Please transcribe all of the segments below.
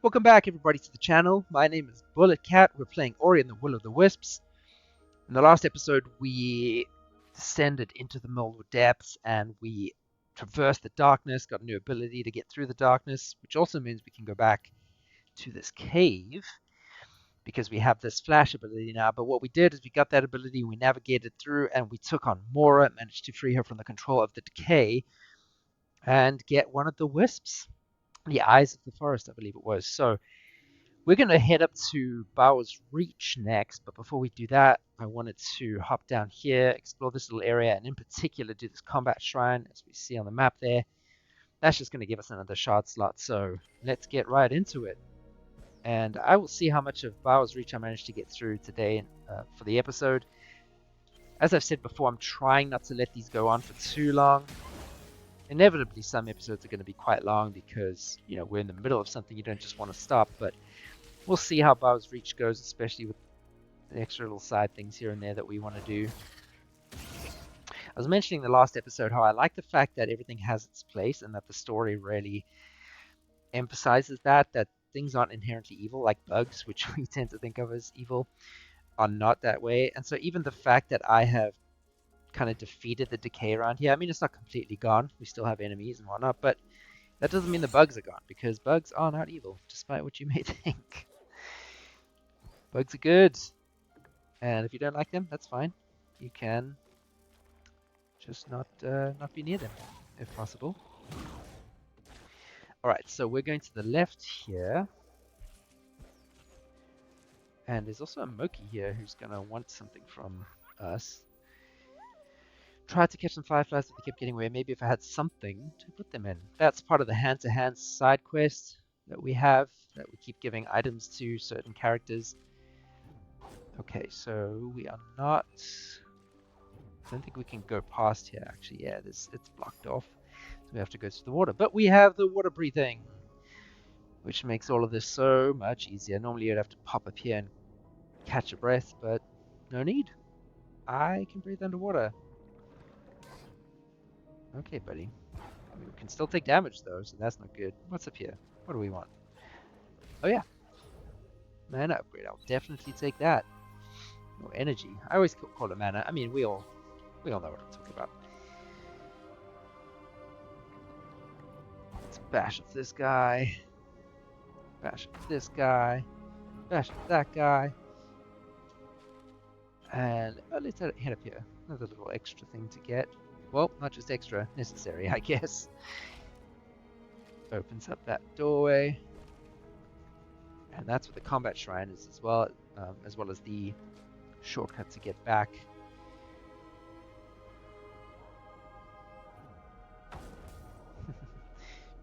Welcome back everybody to the channel. My name is Bullet Cat. We're playing Ori and the Will of the Wisps. In the last episode we descended into the Middle Depths and we traversed the darkness, got a new ability to get through the darkness, which also means we can go back to this cave because we have this flash ability now. But what we did is we got that ability, we navigated through, and we took on Mora, managed to free her from the control of the decay and get one of the wisps. The Eyes of the Forest, I believe it was. So we're going to head up to Baur's Reach next, but before we do that, I wanted to hop down here, explore this little area, and in particular do this combat shrine, as we see on the map there. That's just going to give us another shard slot, so let's get right into it. And I will see how much of Baur's Reach I managed to get through today for the episode. As I've said before, I'm trying not to let these go on for too long. Inevitably, some episodes are going to be quite long because, we're in the middle of something, you don't just want to stop, but we'll see how Baur's Reach goes, especially with the extra little side things here and there that we want to do. I was mentioning in the last episode how I like the fact that everything has its place and that the story really emphasizes that things aren't inherently evil, like bugs, which we tend to think of as evil, are not that way. And so even the fact that I have kind of defeated the decay around here, I mean, it's not completely gone. We still have enemies and whatnot, but that doesn't mean the bugs are gone, because bugs are not evil, despite what you may think. Bugs are good. And if you don't like them, that's fine. You can just not be near them, if possible. Alright, so we're going to the left here. And there's also a Moki here who's going to want something from us. Tried to catch some fireflies, but they kept getting away. Maybe if I had something to put them in. That's part of the hand-to-hand side quest that we have, that we keep giving items to certain characters. Okay, so we are not... I don't think we can go past here, actually. Yeah, it's blocked off. So we have to go through the water. But we have the water breathing, which makes all of this so much easier. Normally you'd have to pop up here and catch a breath, but no need. I can breathe underwater. Okay, buddy. I mean, we can still take damage, though, so that's not good. What's up here? What do we want? Oh, yeah. Mana upgrade. I'll definitely take that. Or energy. I always call it mana. I mean, we all know what I'm talking about. Let's bash up this guy. Bash up this guy. Bash up that guy. And let's head up here. Another little extra thing to get. Well, not just extra, necessary, I guess. Opens up that doorway. And that's what the combat shrine is as well as the shortcut to get back.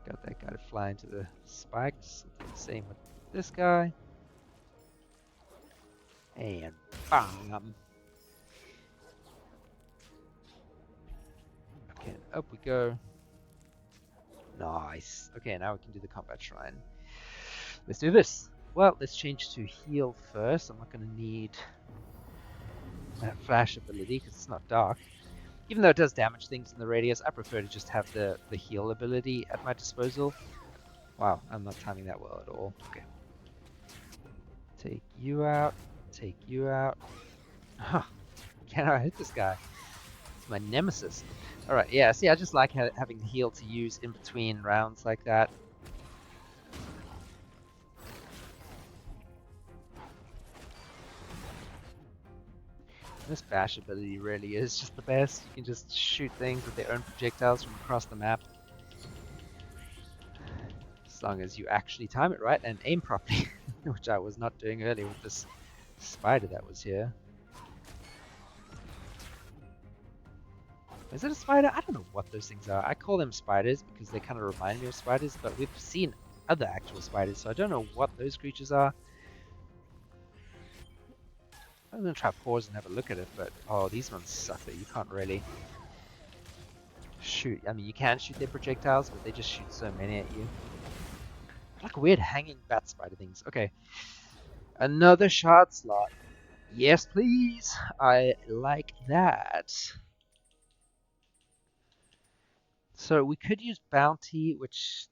Got that guy to fly into the spikes. Same with this guy. And bam! Okay, up we go. Nice. Okay, now we can do the combat shrine. Let's do this. Well, let's change to heal first. I'm not going to need that flash ability because it's not dark. Even though it does damage things in the radius, I prefer to just have the heal ability at my disposal. Wow, I'm not timing that well at all. Okay. Take you out. Take you out. Huh. Can I hit this guy? It's my nemesis. Alright, yeah, see, I just like having the heal to use in between rounds like that. This bash ability really is just the best. You can just shoot things with their own projectiles from across the map. As long as you actually time it right and aim properly, which I was not doing earlier with this spider that was here. Is it a spider? I don't know what those things are. I call them spiders because they kind of remind me of spiders, but we've seen other actual spiders, so I don't know what those creatures are. I'm going to try pause and have a look at it, but oh, these ones suffer. You can't really shoot. I mean, you can shoot their projectiles, but they just shoot so many at you. Like weird hanging bat spider things. Okay. Another shard slot. Yes, please. I like that. So we could use bounty, which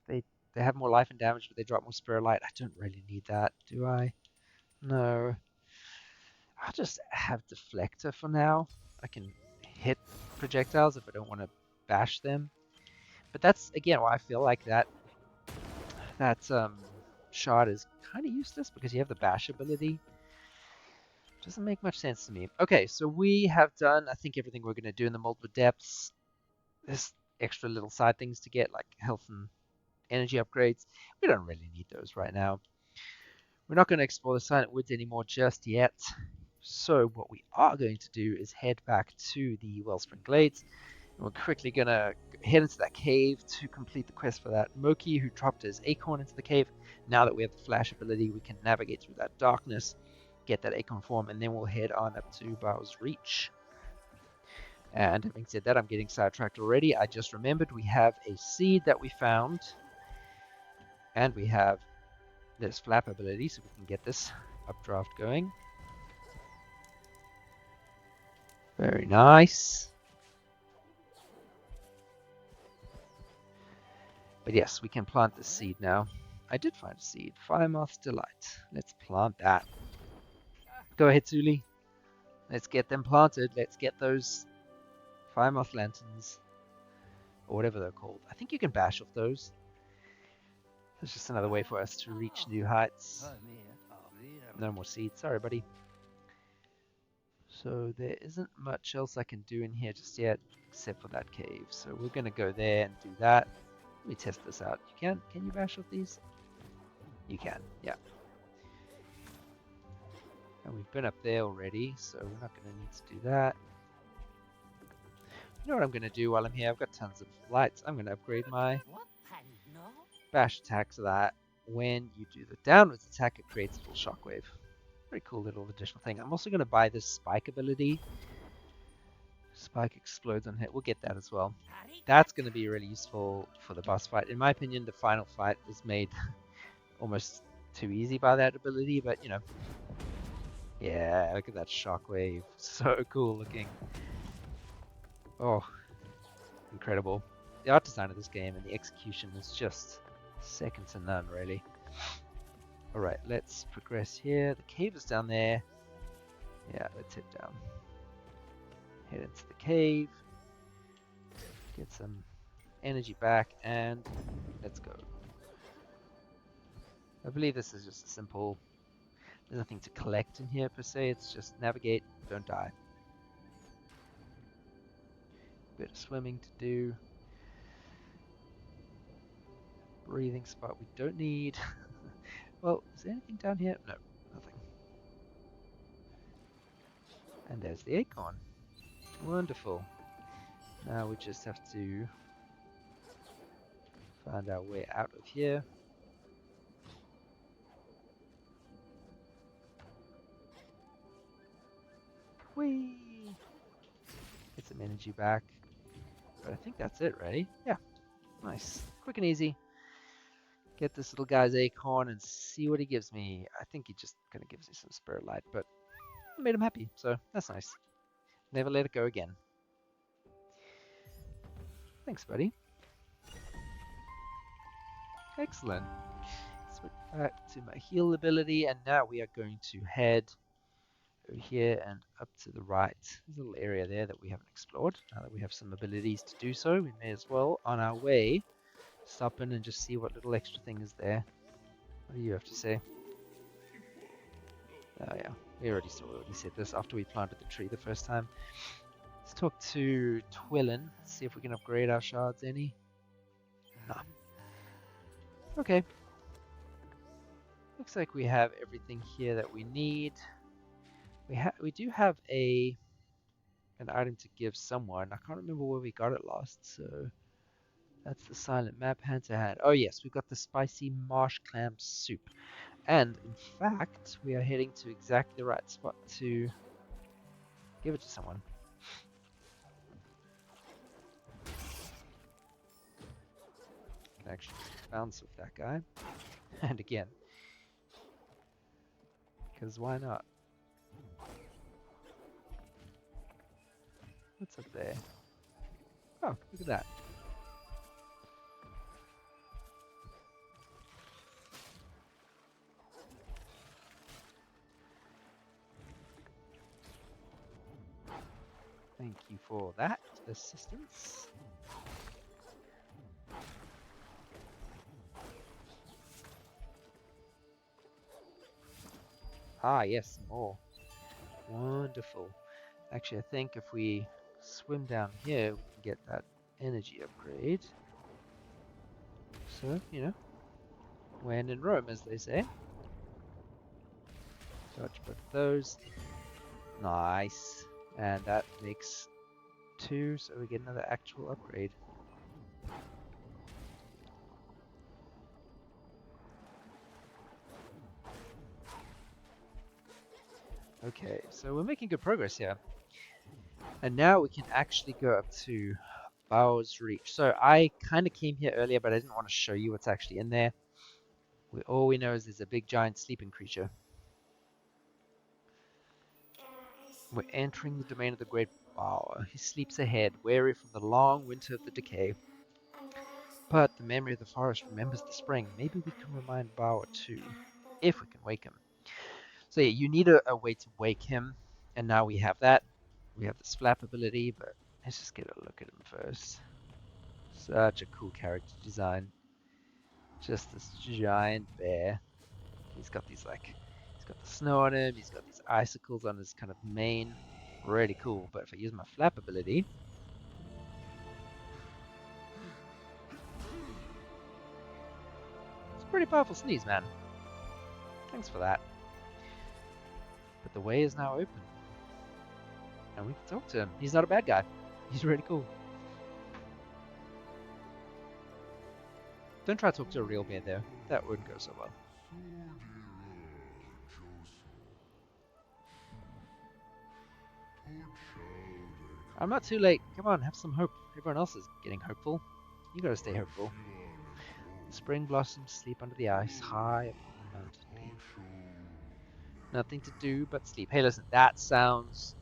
They have more life and damage, but they drop more Spirit Light. I don't really need that, do I? No. I'll just have Deflector for now. I can hit projectiles if I don't want to bash them. But that's, again, why I feel like that shot is kind of useless because you have the bash ability. Doesn't make much sense to me. Okay, so we have done, I think, everything we're going to do in the multiple depths. There's extra little side things to get, like health and energy upgrades. We don't really need those right now. We're not going to explore the Silent Woods anymore just yet. So what we are going to do is head back to the Wellspring Glades. And we're quickly going to head into that cave to complete the quest for that Moki who dropped his acorn into the cave. Now that we have the flash ability, we can navigate through that darkness, get that acorn form, and then we'll head on up to Baur's Reach. And having said that, I'm getting sidetracked already. I just remembered we have a seed that we found. And we have this flap ability, so we can get this updraft going. Very nice. But yes, we can plant this seed now. I did find a seed. Firemoth's Delight. Let's plant that. Go ahead, Suli. Let's get them planted. Let's get those Firemoth Lanterns. Or whatever they're called. I think you can bash off those. It's just another way for us to reach new heights. No more seeds. Sorry, buddy. So there isn't much else I can do in here just yet, except for that cave. So we're going to go there and do that. Let me test this out. Can you bash off these? You can, yeah. And we've been up there already, so we're not going to need to do that. You know what I'm going to do while I'm here? I've got tons of lights. I'm going to upgrade my bash attack so that when you do the downwards attack, it creates a little shockwave. Very cool little additional thing. I'm also going to buy this spike ability. Spike explodes on hit. We'll get that as well. That's going to be really useful for the boss fight. In my opinion, the final fight was made almost too easy by that ability, but you know. Yeah, look at that shockwave. So cool looking. Oh, incredible. The art design of this game and the execution is just second to none, really. Alright, let's progress here. The cave is down there. Yeah, let's head down. Head into the cave. Get some energy back and let's go. I believe this is just a simple... There's nothing to collect in here per se. It's just navigate, don't die. Bit of swimming to do. Breathing spot we don't need. Well, is there anything down here? No, nothing. And there's the acorn. Wonderful. Now we just have to find our way out of here. Whee! Get some energy back. But I think that's it, right? Yeah. Nice. Quick and easy. Get this little guy's acorn and see what he gives me. I think he just kind of gives me some spirit light, but I made him happy, so that's nice. Never let it go again. Thanks, buddy. Excellent. Switch back to my heal ability, and now we are going to head over here and up to the right. There's a little area there that we haven't explored. Now that we have some abilities to do so, we may as well, on our way, stop in and just see what little extra thing is there. What do you have to say? Oh yeah, we already said this after we planted the tree the first time. Let's talk to Twillin, see if we can upgrade our shards any. No. Okay. Looks like we have everything here that we need. We do have an item to give someone. I can't remember where we got it last, so that's the silent map hand to hand. Oh yes, we got the spicy marsh clam soup. And in fact, we are heading to exactly the right spot to give it to someone. Can actually bounce with that guy. And again. Because why not? What's up there? Oh, look at that. Thank you for that assistance. Ah, yes, more. Wonderful. Actually, I think if we swim down here, we can get that energy upgrade. So, you know, when in Rome, as they say. Dodge both of those. Nice. And that makes 2, so we get another actual upgrade. Okay, so we're making good progress here. And now we can actually go up to Baur's Reach. So I kind of came here earlier, but I didn't want to show you what's actually in there. All we know is there's a big giant sleeping creature. We're entering the domain of the great Baur. He sleeps ahead, weary from the long winter of the decay. But the memory of the forest remembers the spring. Maybe we can remind Baur too, if we can wake him. So yeah, you need a way to wake him, and now we have that. We have this flap ability, but let's just get a look at him first. Such a cool character design. Just this giant bear. He's got these he's got the snow on him. He's got these icicles on his kind of mane. Really cool. But if I use my flap ability, it's a pretty powerful sneeze, man. Thanks for that. But the way is now open, and we can talk to him. He's not a bad guy. He's really cool. Don't try to talk to a real bear though. That wouldn't go so well. I'm not too late. Come on, have some hope. Everyone else is getting hopeful. You gotta stay hopeful. The spring blossoms sleep under the ice, high up on the mountain peak. Nothing to do but sleep. Hey, listen, that sounds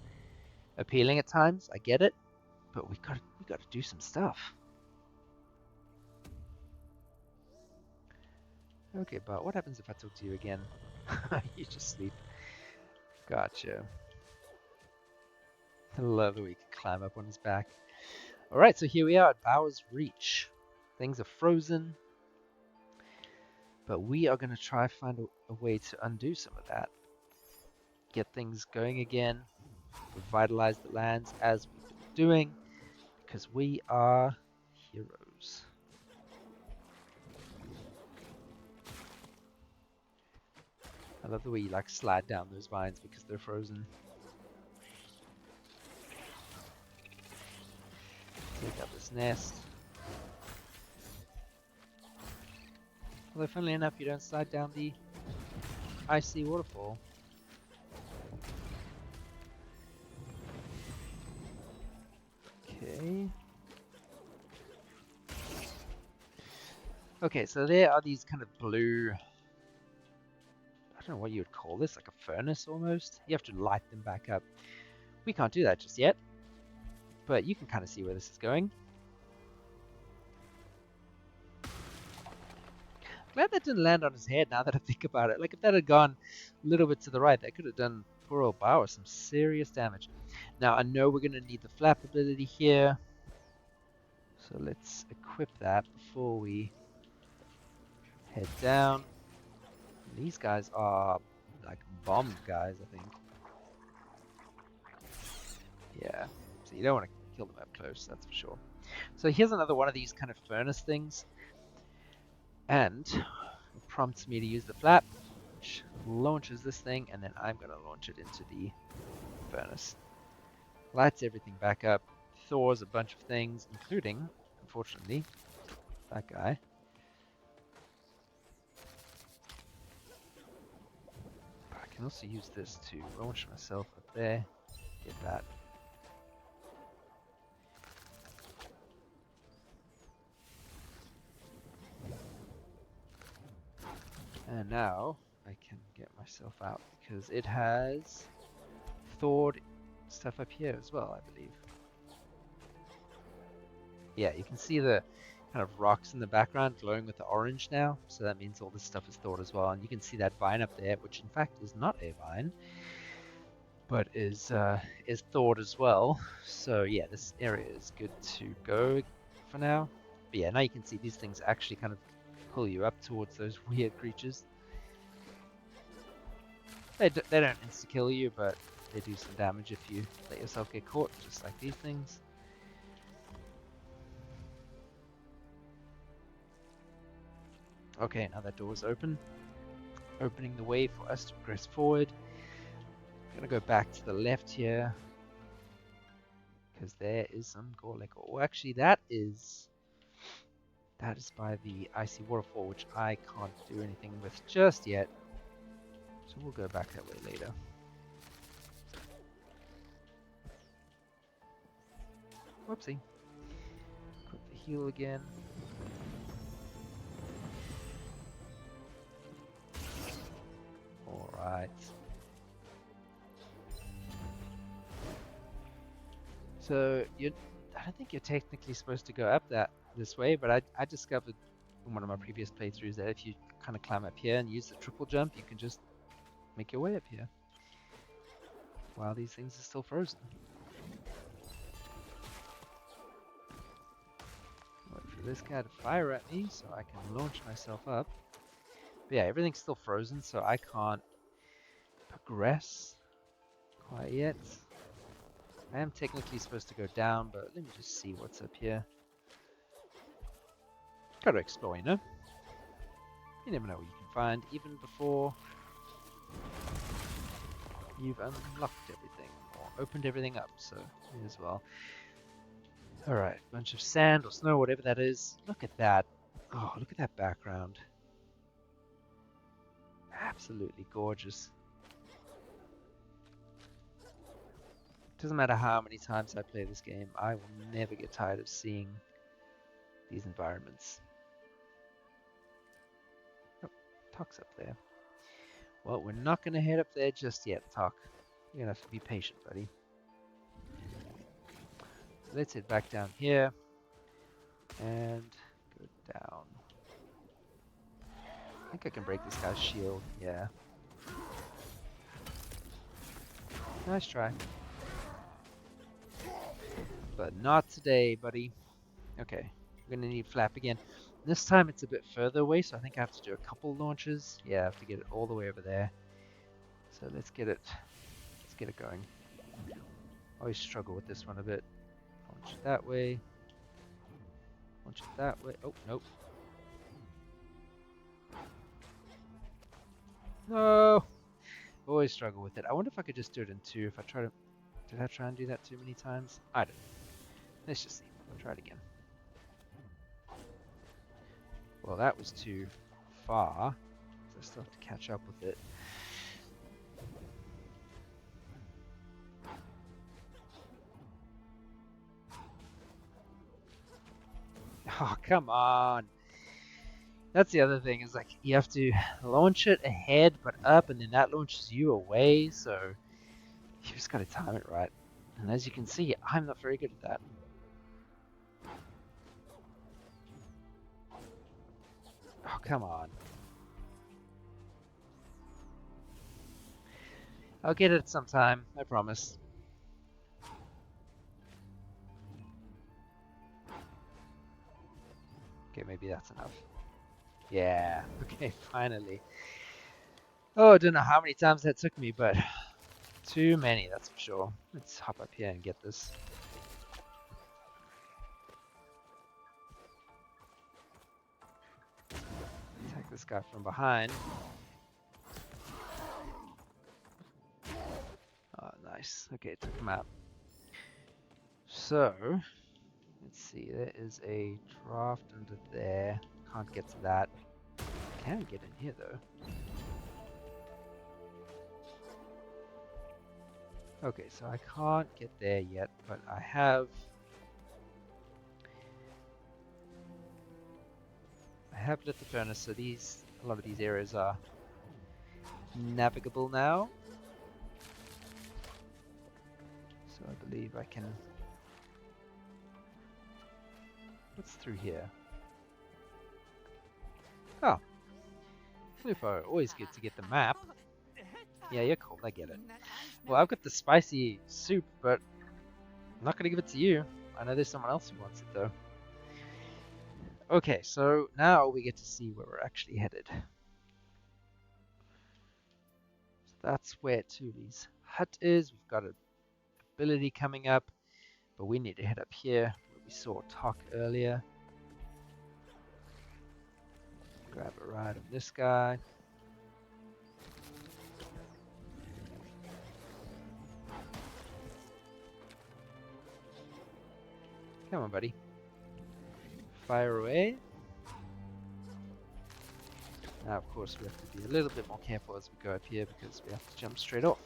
appealing at times. I get it, but we gotta do some stuff. Okay, but what happens if I talk to you again? You just sleep. Gotcha. I love that we can climb up on his back. Alright, so here we are at Baur's Reach. Things are frozen. But we are going to try to find a way to undo some of that. Get things going again. Revitalize the lands as we've been doing. Because we are heroes. I love the way you like slide down those vines because they're frozen. Take out this nest. Although funnily enough you don't slide down the icy waterfall. Okay. Okay, so there are these kind of blue, I don't know what you would call this, like a furnace almost. You have to light them back up. We can't do that just yet, but you can kind of see where this is going. Glad that didn't land on his head now that I think about it. Like if that had gone a little bit to the right, that could have done poor old Baur some serious damage. Now I know we're going to need the flap ability here. So let's equip that before we head down. These guys are like bomb guys, I think. Yeah, so you don't want to kill them up close, that's for sure. So here's another one of these kind of furnace things. And it prompts me to use the flap, which launches this thing, and then I'm going to launch it into the furnace. Lights everything back up, thaws a bunch of things, including, unfortunately, that guy. But I can also use this to launch myself up there, get that. And now I can get myself out because it has thawed stuff up here as well, I believe. Yeah, you can see the kind of rocks in the background glowing with the orange now, so that means all this stuff is thawed as well. And you can see that vine up there, which in fact is not a vine. but is thawed as well. So yeah, this area is good to go for now. But yeah, now you can see these things actually kind of pull you up towards those weird creatures. They don't insta-kill you, but they do some damage if you let yourself get caught, just like these things. Okay, now that door is open, opening the way for us to progress forward. I'm gonna go back to the left here, because there is some Gorlek. Oh, actually, that is by the icy waterfall, which I can't do anything with just yet. So we'll go back that way later. Whoopsie. Quick the heal again. Alright. So I don't think you're technically supposed to go up this way, but I discovered in one of my previous playthroughs that if you kind of climb up here and use the triple jump, you can just make your way up here while these things are still frozen. Wait for this guy to fire at me so I can launch myself up. But yeah, everything's still frozen, so I can't progress quite yet. I am technically supposed to go down, but let me just see what's up here. Gotta explore, you know? You never know what you can find, even before you've unlocked everything, or opened everything up, so may as well. Alright, bunch of sand or snow, whatever that is. Look at that. Oh, look at that background. Absolutely gorgeous. Doesn't matter how many times I play this game, I will never get tired of seeing these environments. Oh, Talk's up there. Well, we're not going to head up there just yet, Talk. You're going to have to be patient, buddy. So let's head back down here and go down. I think I can break this guy's shield. Yeah. Nice try. But not today, buddy. Okay, we're going to need Flap again. This time it's a bit further away, so I think I have to do a couple launches. Yeah, I have to get it all the way over there. So let's get it going. I always struggle with this one a bit. Launch it that way. Launch it that way. Oh, nope. No! Always struggle with it. I wonder if I could just do it in two. If I try to... Did I try and do that too many times? I don't know. Let's just see. I'll try it again. Well, that was too far. So I still have to catch up with it. Oh, come on. That's the other thing, is like you have to launch it ahead but up, and then that launches you away, so you just gotta time it right. And as you can see, I'm not very good at that. Oh, come on. I'll get it sometime, I promise. Okay, maybe that's enough. Yeah, okay, finally. Oh, I don't know how many times that took me, but too many, that's for sure. Let's hop up here and get this. Attack this guy from behind. Oh, nice. Okay, took him out. So, let's see, there is a draft under there. Can't get to that. Can get in here though. Okay, so I can't get there yet, but I have lit the furnace, so a lot of these areas are navigable now. So I believe I can... What's through here? Oh, Flippo, always good to get the map. Yeah, you're cold, I get it. Well, I've got the spicy soup, but I'm not going to give it to you. I know there's someone else who wants it, though. Okay, so now we get to see where we're actually headed. So that's where Tuli's hut is. We've got an ability coming up, but we need to head up here where we saw Tok earlier. Grab a ride on this guy. Come on, buddy. Fire away. Now, of course, we have to be a little bit more careful as we go up here because we have to jump straight off.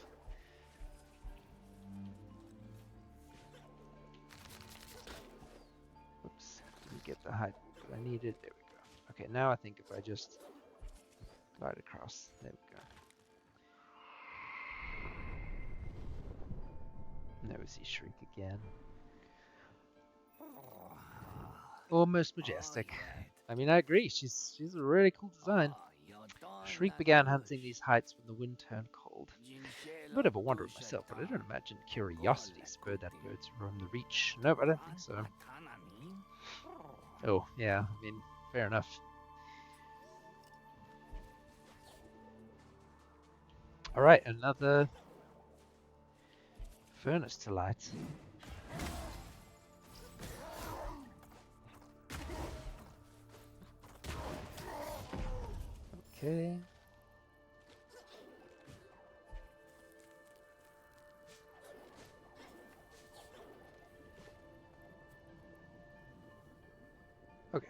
Oops, didn't get the height that I needed. There we go. Okay, now I think if I just glide across, there we go. And there we see Shriek again. Almost majestic. I mean, I agree. She's a really cool design. Shriek began hunting these heights when the wind turned cold. I'm a bit of a wanderer myself, but I don't imagine curiosity spurred that bird to roam the reach. Nope, I don't think so. Oh, yeah, I mean, fair enough. Alright, another furnace to light. Okay. Okay.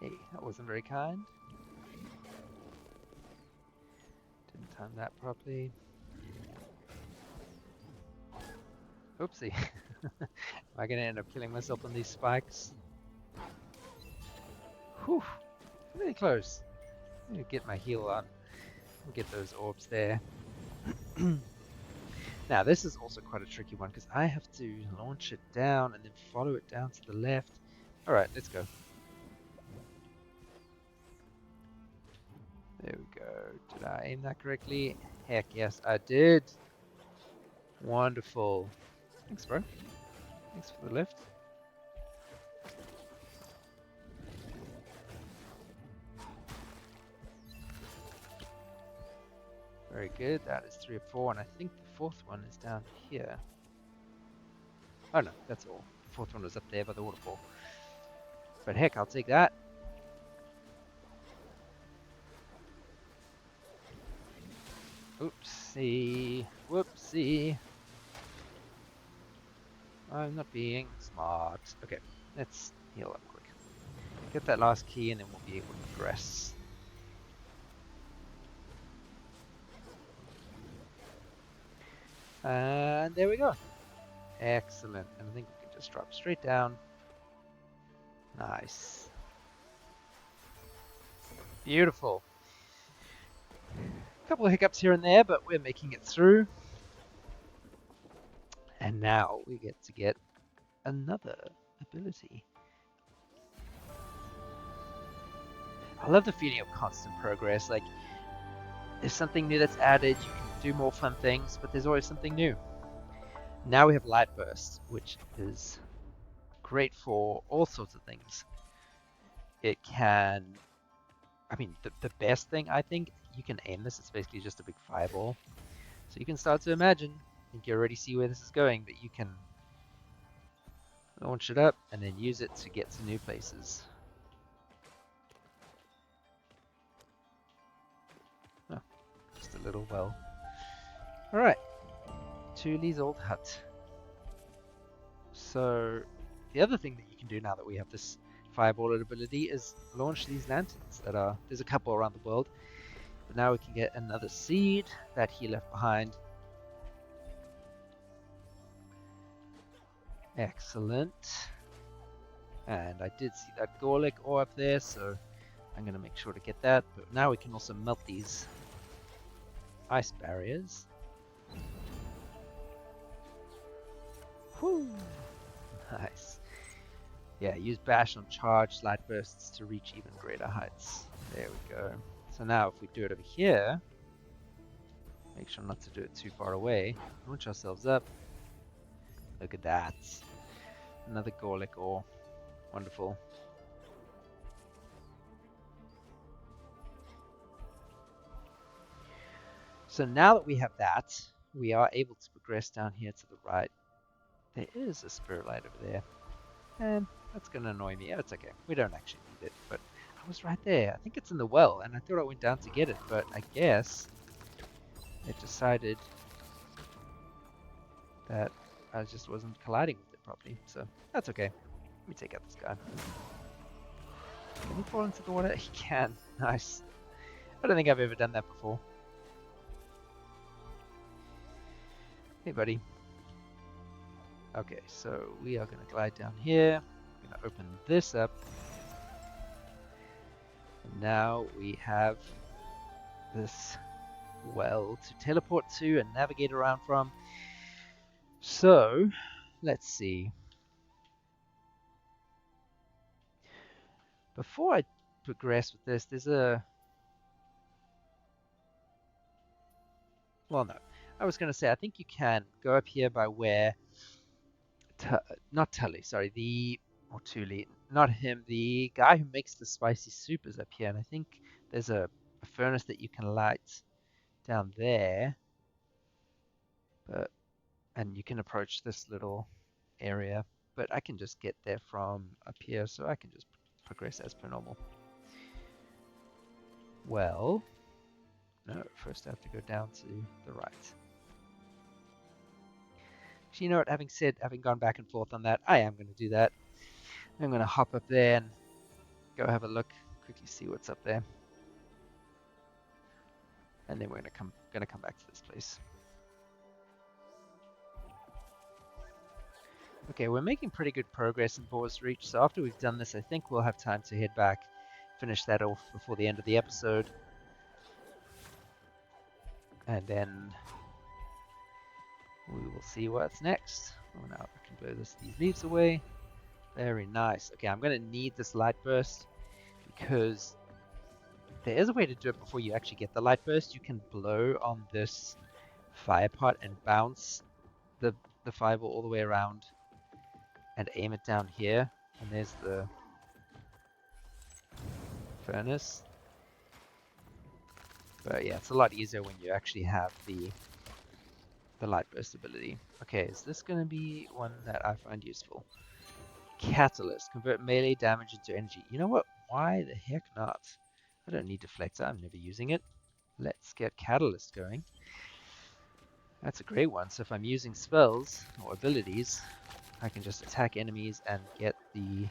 Hey, that wasn't very kind. Didn't time that properly. Oopsie. Am I gonna end up killing myself on these spikes? Whew. Really close. I need to get my heal on. We'll get those orbs there. Now, this is also quite a tricky one because I have to launch it down and then follow it down to the left. Alright, let's go. There we go. Did I aim that correctly? Heck yes, I did. Wonderful. Thanks, bro. Thanks for the lift. Very good. That is 3 or 4, and I think the 4th one is down here. Oh no, that's all. The 4th one was up there by the waterfall. But heck, I'll take that. Oopsie. Whoopsie. I'm not being smart. Okay, let's heal up quick. Get that last key and then we'll be able to progress. And there we go. Excellent. And I think we can just drop straight down. Nice. Beautiful. A couple of hiccups here and there, but we're making it through. And now we get another ability. I love the feeling of constant progress. Like, there's something new that's added, you can do more fun things, but there's always something new. Now we have Light Burst, which is great for all sorts of things. It can, I mean, the best thing, I think, you can aim this, it's basically just a big fireball. So you can start to imagine, I think you already see where this is going, but you can launch it up and then use it to get to new places. Oh, just a little well. Alright, Tuli's old hut. So, the other thing that you can do now that we have this fireball ability is launch these lanterns that are, there's a couple around the world. But now we can get another seed that he left behind. Excellent. And I did see that Gorlick ore up there, so I'm going to make sure to get that. But now we can also melt these ice barriers. Whew. Nice. Yeah, use bash on charge light bursts to reach even greater heights. There we go. So now if we do it over here, make sure not to do it too far away. Launch ourselves up. Look at that. Another Gorlick ore. Wonderful. So now that we have that, we are able to progress down here to the right. There is a spirit light over there. And that's going to annoy me. Oh, it's okay. We don't actually need it. But I was right there. I think it's in the well. And I thought I went down to get it. But I guess it decided that I just wasn't colliding with it properly. So that's okay. Let me take out this guy. Can he fall into the water? He can. Nice. I don't think I've ever done that before. Hey, buddy. Okay, so we are going to glide down here. I'm going to open this up. And now we have this well to teleport to and navigate around from. So, let's see. Before I progress with this, there's a... Well, no. I was going to say, I think you can go up here by where... not Tully, sorry. Or Tuli. Not him. The guy who makes the spicy soup is up here. And I think there's a furnace that you can light down there. And you can approach this little area. But I can just get there from up here, so I can just progress as per normal. Well, no, first I have to go down to the right. Actually, you know what, having gone back and forth on that, I am going to do that. I'm going to hop up there and go have a look, quickly see what's up there. And then we're going to come back to this place. Okay, we're making pretty good progress in Baur's Reach, so after we've done this, I think we'll have time to head back, finish that off before the end of the episode. And then we will see what's next. Oh, now I can blow these leaves away. Very nice. Okay, I'm going to need this light burst because there is a way to do it before you actually get the light burst. You can blow on this fire pot and bounce the fireball all the way around and aim it down here. And there's the furnace. But yeah, it's a lot easier when you actually have the light burst ability. Okay, is this going to be one that I find useful? Catalyst. Convert melee damage into energy. You know what? Why the heck not? I don't need Deflector. I'm never using it. Let's get Catalyst going. That's a great one. So if I'm using spells or abilities, I can just attack enemies and get the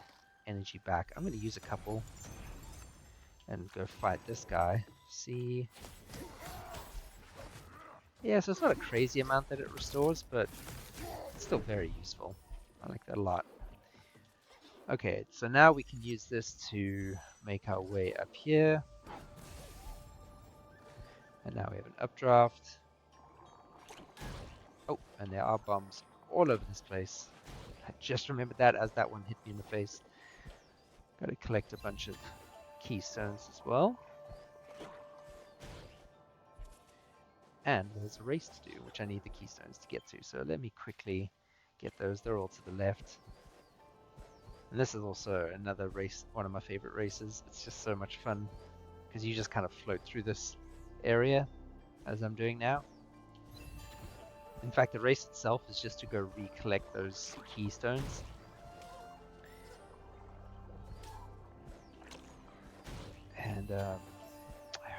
energy back. I'm going to use a couple and go fight this guy. See... Yeah, so it's not a crazy amount that it restores, but it's still very useful. I like that a lot. Okay, so now we can use this to make our way up here. And now we have an updraft. Oh, and there are bombs all over this place. I just remembered that as that one hit me in the face. Got to collect a bunch of keystones as well. And there's a race to do, which I need the keystones to get to. So let me quickly get those. They're all to the left. And this is also another race, one of my favorite races. It's just so much fun because you just kind of float through this area as I'm doing now. In fact, the race itself is just to go recollect those keystones. And I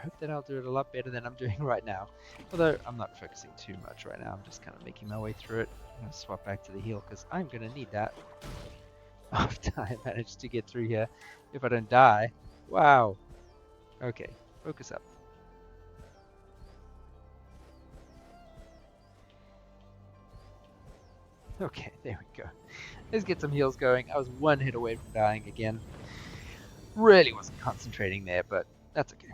hope that I'll do it a lot better than I'm doing right now. Although I'm not focusing too much right now. I'm just kind of making my way through it. I'm going to swap back to the heal because I'm going to need that after I manage to get through here. If I don't die. Wow. Okay, focus up. Okay, there we go. Let's get some heals going. I was one hit away from dying again. Really wasn't concentrating there, but that's okay.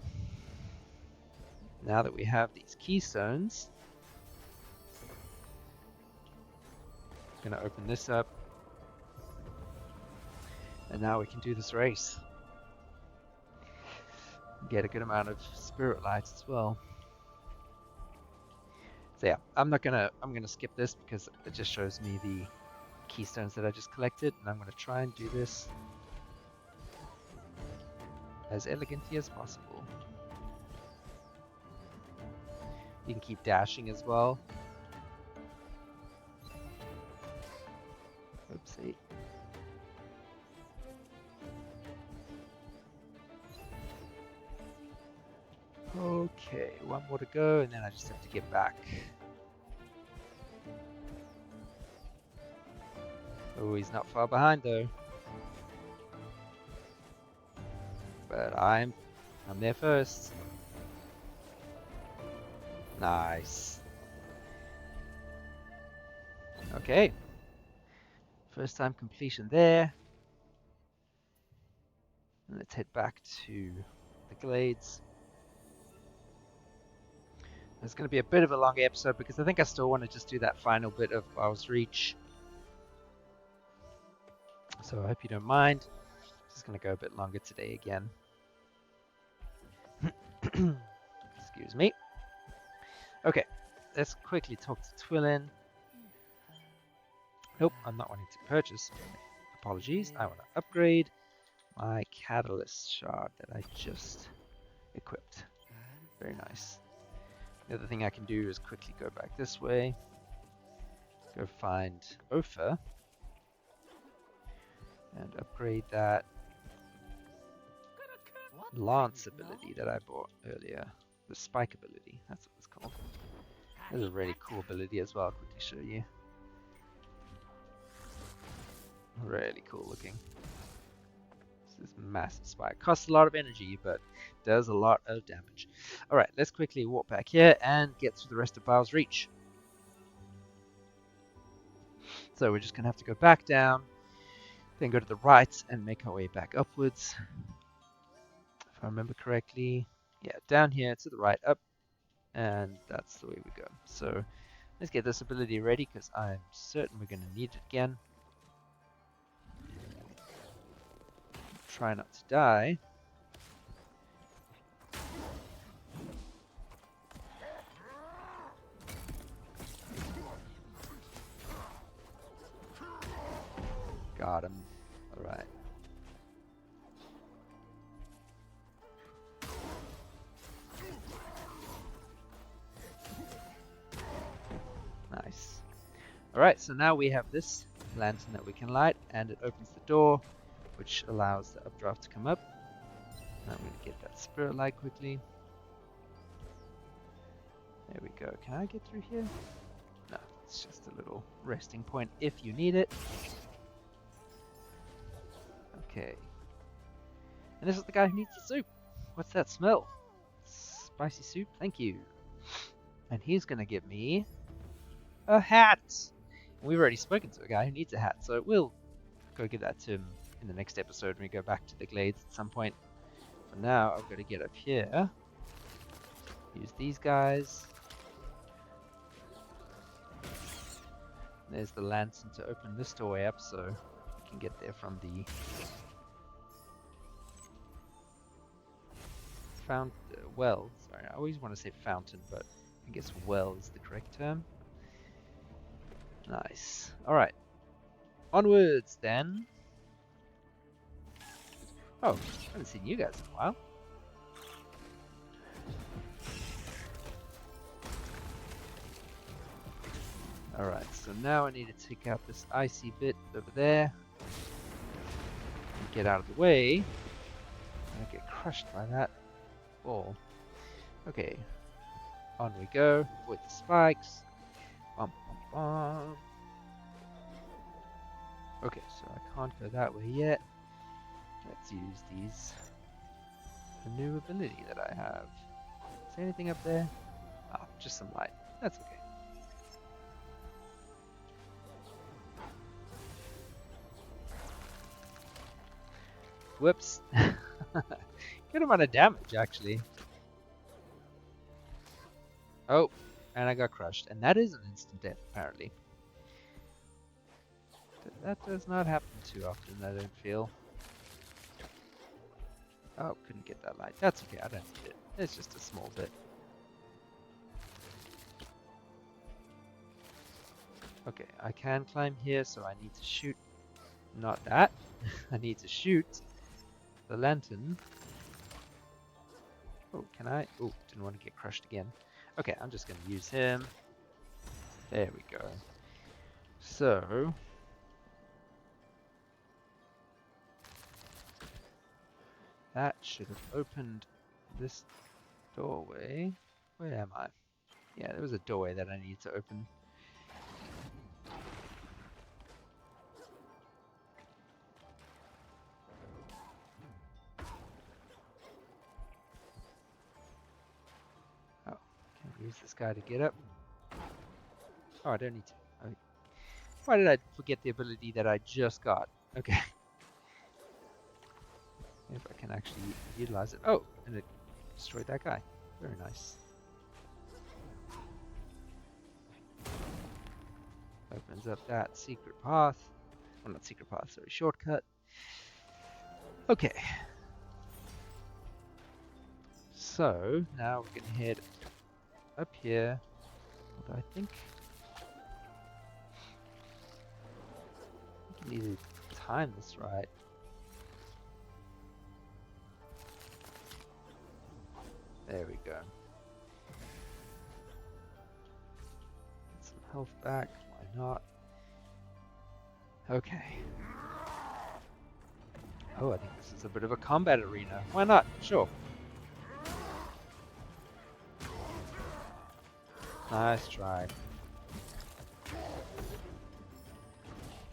Now that we have these keystones, I'm going to open this up. And now we can do this race. Get a good amount of spirit lights as well. So yeah, I'm gonna skip this because it just shows me the keystones that I just collected, and I'm gonna try and do this as elegantly as possible. You can keep dashing as well. Oopsie. Okay, one more to go, and then I just have to get back. Oh, he's not far behind though. But I'm there first. Nice. Okay. First time completion there. And let's head back to the glades. It's going to be a bit of a longer episode because I think I still want to just do that final bit of Baur's Reach. So I hope you don't mind. Just going to go a bit longer today again. Excuse me. Okay, let's quickly talk to Twillin. Nope, I'm not wanting to purchase. Apologies. I want to upgrade my catalyst shard that I just equipped. Very nice. The other thing I can do is quickly go back this way. Go find Ophir. And upgrade that Lance ability that I bought earlier. The Spike ability, that's what it's called. This is a really cool ability as well, I'll quickly show you. Really cool looking. This is massive spike. Costs a lot of energy, but does a lot of damage. Alright, let's quickly walk back here and get through the rest of Baur's Reach. So we're just going to have to go back down, then go to the right and make our way back upwards. If I remember correctly. Yeah, down here to the right, up, and that's the way we go. So let's get this ability ready because I'm certain we're going to need it again. Try not to die. Got him. Alright. Nice. Alright, so now we have this lantern that we can light, and it opens the door, which allows the updraft to come up. Now I'm going to get that spirit light quickly. There we go. Can I get through here? No, it's just a little resting point if you need it. Okay. And this is the guy who needs the soup. What's that smell? Spicy soup? Thank you. And he's going to give me a hat. We've already spoken to a guy who needs a hat, so we'll go give that to him in the next episode when we go back to the glades at some point. For now, I've got to get up here. Use these guys. There's the lantern to open this doorway up so we can get there from the well. Sorry, I always want to say fountain, but I guess well is the correct term. Nice. Alright. Onwards then. Oh, I haven't seen you guys in a while. Alright, so now I need to take out this icy bit over there. And get out of the way. I get crushed by that ball. Okay. On we go. Avoid the spikes. Bum, bum, bum. Okay, so I can't go that way yet. Let's use these. The new ability that I have. Is there anything up there? Ah, just some light. That's okay. Whoops. Good amount of damage, actually. Oh, and I got crushed. And that is an instant death, apparently. That does not happen too often, I don't feel. Oh, couldn't get that light. That's okay, I don't need it. It's just a small bit. Okay, I can climb here, so I need to shoot. Not that. I need to shoot the lantern. Oh, can I? Oh, didn't want to get crushed again. Okay, I'm just going to use him. There we go. So, that should have opened this doorway. Where am I? Yeah, there was a doorway that I needed to open. Oh, can I use this guy to get up? Oh, I don't need to. Oh, why did I forget the ability that I just got? Okay. If I can actually utilize it. Oh, and it destroyed that guy. Very nice. Opens up that secret path. Well, not secret path, sorry, shortcut. Okay. So, now we can head up here. Although I think we need to time this right. There we go. Get some health back. Why not? Okay. Oh, I think this is a bit of a combat arena. Why not? Sure. Nice try.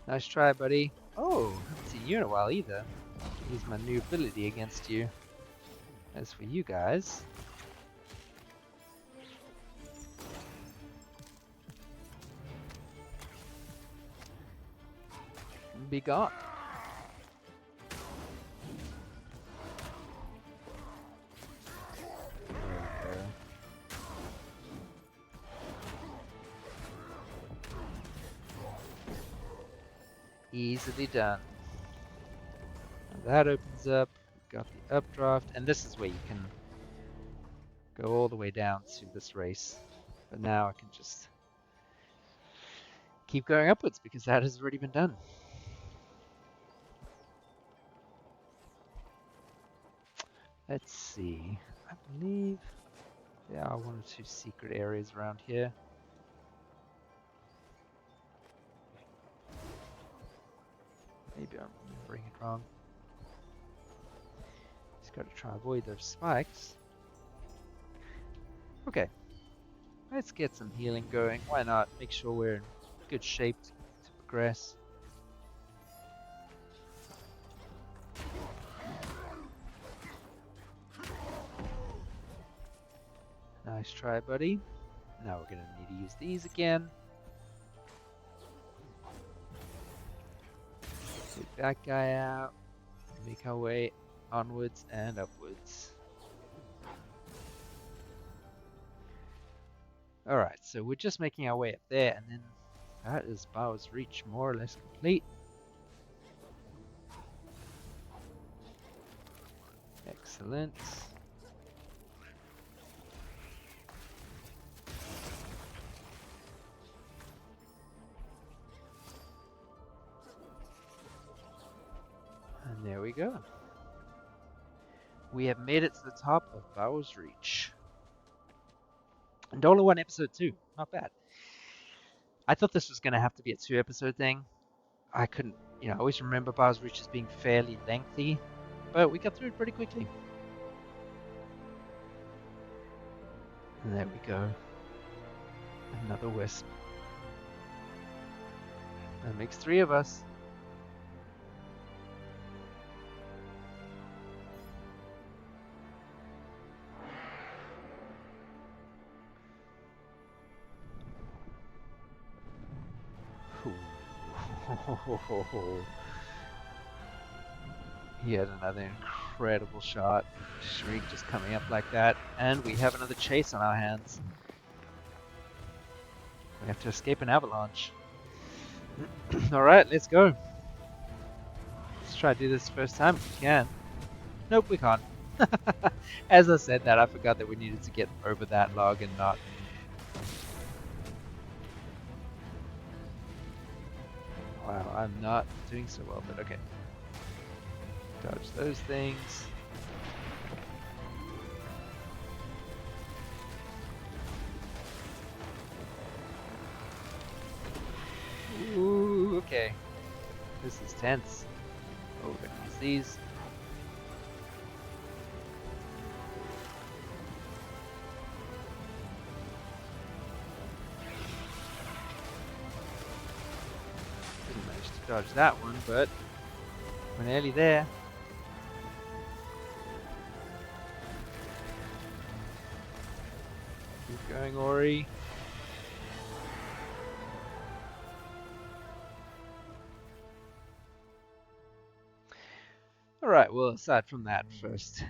Nice try, buddy. Oh, haven't seen you in a while either. Use my new ability against you. As for you guys, be gone. Easily done. And that opens up. We've got the updraft, and this is where you can go all the way down to this race. But now I can just keep going upwards because that has already been done. Let's see. I believe there are 1 or 2 secret areas around here. Maybe I'm remembering it wrong. Just got to try and avoid those spikes. Okay. Let's get some healing going. Why not? Make sure we're in good shape to progress. Nice try, buddy. Now we're going to need to use these again. Take that guy out. Make our way onwards and upwards. Alright, so we're just making our way up there, and then that is Baur's Reach more or less complete. Excellent. And there we go. We have made it to the top of Baur's Reach. And only 1 episode too. Not bad. I thought this was going to have to be a 2-episode thing. I couldn't, I always remember Baur's Reach as being fairly lengthy, but we got through it pretty quickly. And there we go. Another wisp. That makes 3 of us. He had another incredible shot. Shriek just coming up like that. And we have another chase on our hands. We have to escape an avalanche. Alright, let's go. Let's try to do this first time if we can. Nope, we can't. As I said that, I forgot that we needed to get over that log and not... Wow, I'm not doing so well, but okay. Dodge those things. Ooh, okay. This is tense. Oh, we're gonna use these. Didn't manage to dodge that one, but we're nearly there. Keep going, Ori. Alright, well, aside from that first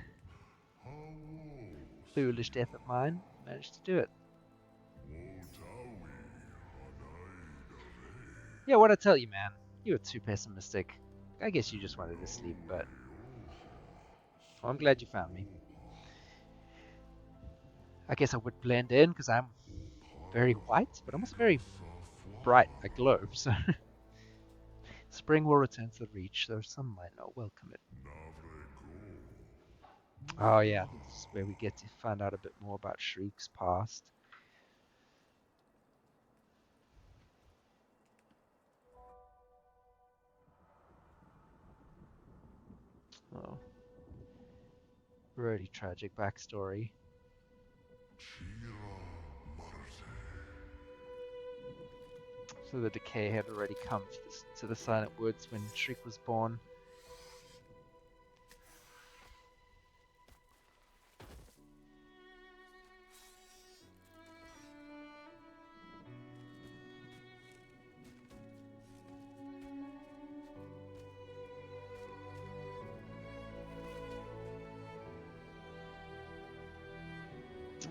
foolish death of mine, managed to do it. Yeah, what'd I tell you, man? You were too pessimistic. I guess you just wanted to sleep, but... Well, I'm glad you found me. I guess I would blend in, because I'm very white, but I'm also very bright. I glow, so... Spring will return to the reach, though some might not welcome it. Oh yeah, I think this is where we get to find out a bit more about Shriek's past. Oh, really tragic backstory. So the decay had already come to the Silent Woods when Shriek was born.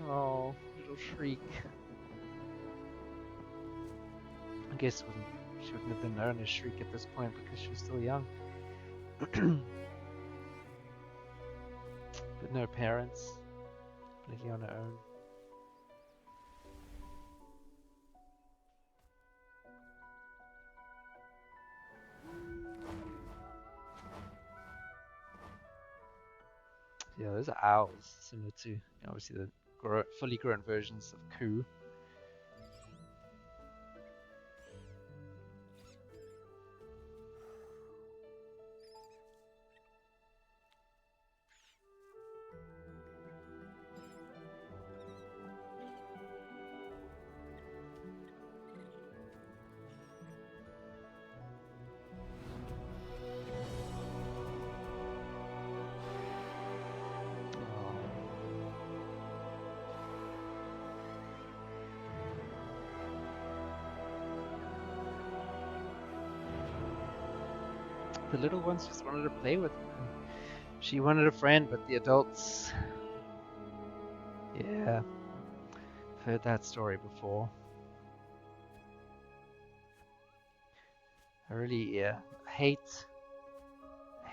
Oh, little Shriek. I guess she wouldn't have been known as Shriek at this point because she was still young. But no parents, completely on her own. Yeah, those are owls, similar to obviously the fully grown versions of Ku. The little ones just wanted to play with her. She wanted a friend, but the adults... Yeah, I've heard that story before. I really, hate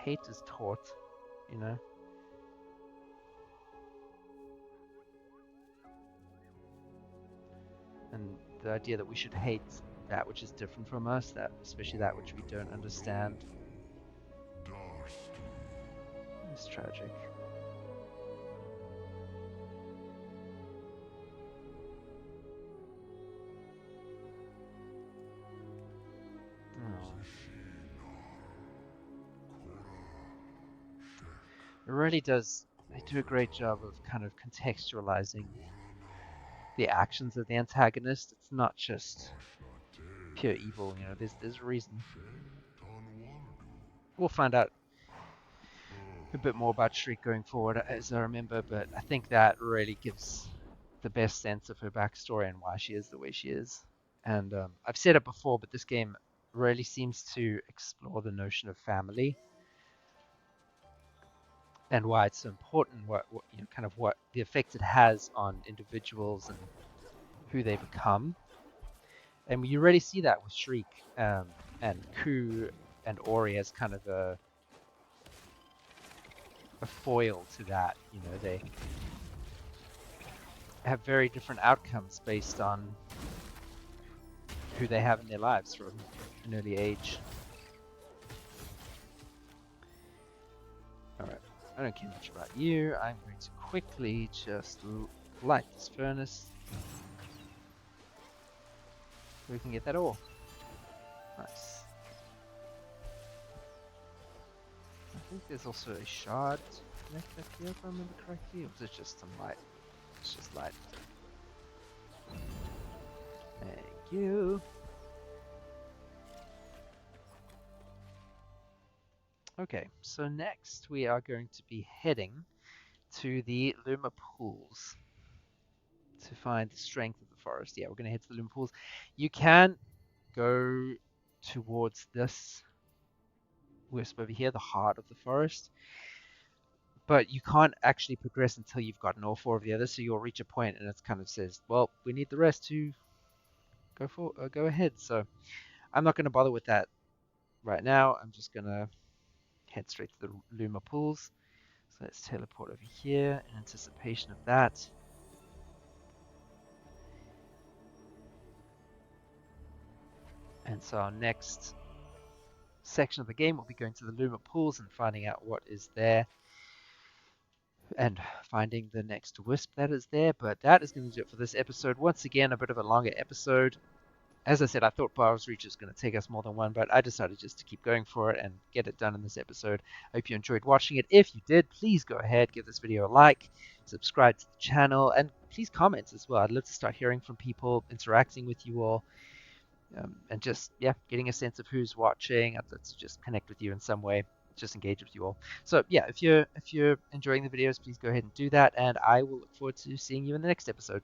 is taught, you know. And the idea that we should hate that which is different from us, that especially that which we don't understand, is tragic. Oh. It really does. They do a great job of kind of contextualizing the actions of the antagonist. It's not just pure evil, you know. There's a reason. We'll find out a bit more about Shriek going forward, as I remember, but I think that really gives the best sense of her backstory and why she is the way she is. And I've said it before, but this game really seems to explore the notion of family and why it's so important, what kind of what the effect it has on individuals and who they become. And you really see that with Shriek and Ku and Ori as kind of a foil to that. You know, they have very different outcomes based on who they have in their lives from an early age. Alright, I don't care much about you. I'm going to quickly just light this furnace so we can get that ore. Nice. I think there's also a shard connected up here if I remember correctly, or was it just some light? It's just light. Thank you. Okay, so next we are going to be heading to the Luma Pools to find the strength of the forest. Yeah, we're going to head to the Luma Pools. You can go towards this wisp over here, the heart of the forest, but you can't actually progress until you've gotten all four of the others. So you'll reach a point, and it kind of says, "Well, we need the rest to go ahead." So I'm not going to bother with that right now. I'm just going to head straight to the Luma Pools. So let's teleport over here in anticipation of that. And so our next section of the game will be going to the Luma Pools and finding out what is there and finding the next wisp that is there. But that is going to do it for this episode. Once again, a bit of a longer episode. As I said, I thought Baur's Reach was going to take us more than one, but I decided just to keep going for it and get it done in this episode. I hope you enjoyed watching it. If you did, please go ahead, give this video a like, subscribe to the channel, and please comment as well. I'd love to start hearing from people, interacting with you all, and just, yeah, getting a sense of who's watching. I'd love to just connect with you in some way, just engage with you all. So yeah, if you're enjoying the videos, please go ahead and do that, and I will look forward to seeing you in the next episode.